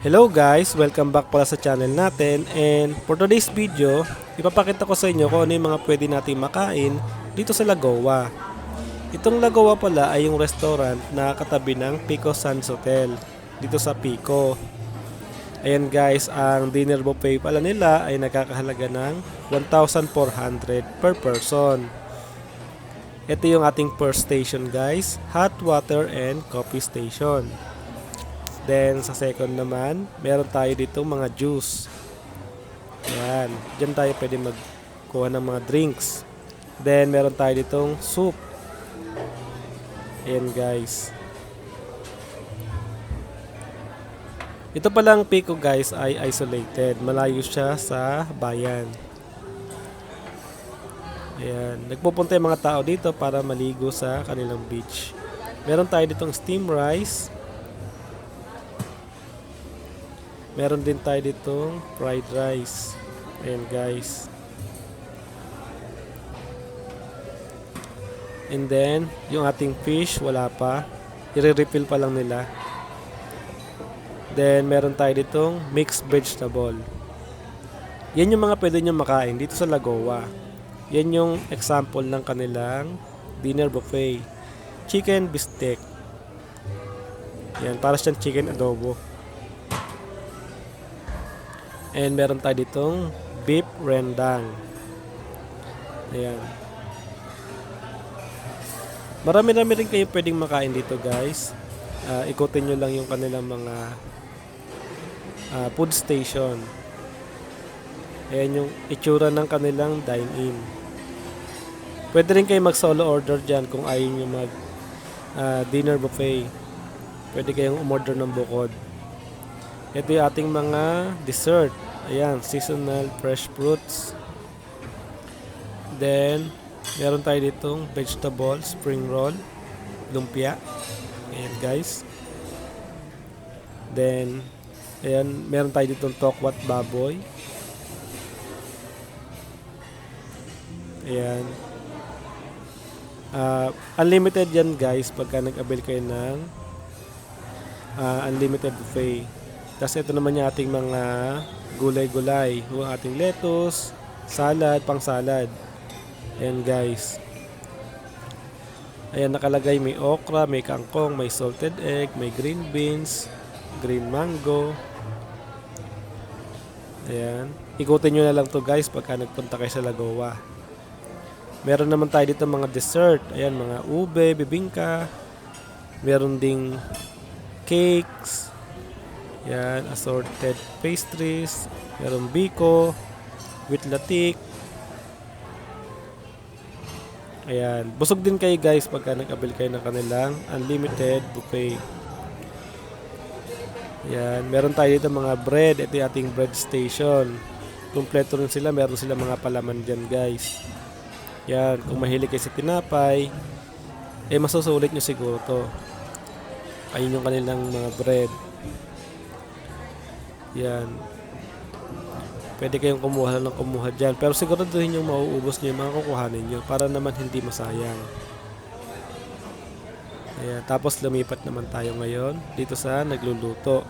Hello guys! Welcome back pala sa channel natin, and for today's video, ipapakita ko sa inyo kung ano yung mga pwede natin makain dito sa Lagoa. Itong Lagoa pala ay yung restaurant na katabi ng Pico Sands Hotel dito sa Pico. Ayan guys, ang dinner buffet pala nila ay nagkakahalaga ng 1,400 per person. Ito yung ating first station guys, hot water and coffee station. Then sa second naman, meron tayo dito mga juice. Ayan, dyan tayo pwede magkuha ng mga drinks. Then meron tayo ditong soup. Ayan guys. Ito palang Pico guys ay isolated. Malayo siya sa bayan. Ayan, nagpupunta yung mga tao dito para maligo sa kanilang beach. Meron tayo ditong steam rice. Meron din tayo ditong fried rice. Ayan guys. And then, yung ating fish, wala pa. I-refill pa lang nila. Then, meron tayo ditong mixed vegetable. Yan yung mga pwede nyo makain dito sa Lagoa. Yan yung example ng kanilang dinner buffet. Chicken bistec. Yan, para siyang chicken adobo. And meron tayo ditong beef rendang. Ayan. Marami-rami rin kayo pwedeng makain dito guys. Ikutin nyo lang yung kanilang mga food station. Ayan yung itsura ng kanilang dine-in. Pwede rin kayo mag solo order dyan kung ayaw nyo mag dinner buffet. Pwede kayong umorder ng bukod. Ito yung ating mga dessert. Ayan, seasonal fresh fruits. Then, meron tayo ditong vegetable, spring roll, lumpia. Ayan guys. Then, ayan, meron tayo ditong tokwat baboy. Ayan. Unlimited yan guys pagka nag-avail kayo ng unlimited buffet. Tapos ito naman yung ating mga gulay-gulay. Yung ating lettuce, salad, pang salad. Ayan guys. Ayan nakalagay may okra, may kangkong, may salted egg, may green beans, green mango. Ayan. Ikutin nyo na lang to guys pagka nagpunta kayo sa Lagoa. Meron naman tayo dito mga dessert. Ayan, mga ube, bibingka. Meron ding cakes. Yan, assorted pastries. Meron biko, with latik. Ayan, busog din kayo guys pagka nag-avail kayo ng kanilang unlimited buffet. Ayan, meron tayo dito mga bread. Ito yung ating bread station. Kompleto rin sila, meron sila mga palaman dyan guys. Yan, kung mahilig kayo sa tinapay, masusulit nyo siguro to. Ayun yung kanilang mga bread. Yan. Pwede kayong kumuha ng kumuha dyan. Pero siguraduhin yung mauubos nyo yung mga kukuhanin nyo para naman hindi masayang. Ayan. Tapos lumipat naman tayo ngayon dito sa nagluluto.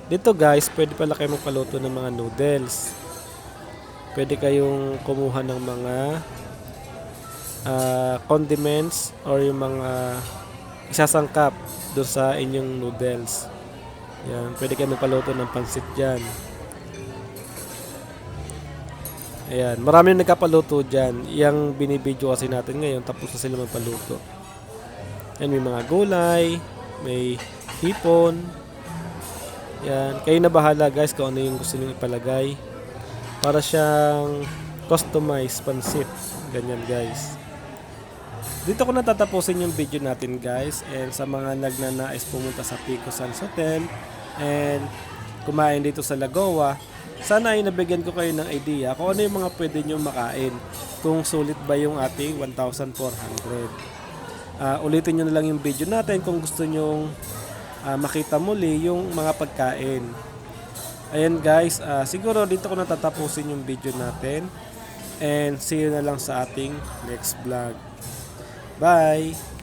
Dito guys, pwede pala kayo magpaluto ng mga noodles. Pwede kayong kumuha ng mga condiments or yung mga isasangkap doon sa inyong noodles. Yan, pwede kayo magpaluto ng pansit dyan. Ayan, marami yung nagkapaluto dyan. Yang binibidyo kasi natin ngayon, tapos na sila magpaluto. Yan, may mga gulay, may hipon. Yan, kayo na bahala guys kung ano yung gusto nyo ipalagay. Para siyang customized pansit. Ganyan guys. Dito ko natatapusin yung video natin guys, and sa mga nagnanais pumunta sa Pico Sands Hotel and kumain dito sa Lagoa, sana ay nabigyan ko kayo ng idea kung ano yung mga pwede nyo makain, kung sulit ba yung ating 1,400. Ulitin nyo na lang yung video natin kung gusto nyo makita muli yung mga pagkain. Ayan guys, siguro dito ko natatapusin yung video natin, and see you na lang sa ating next vlog. Bye!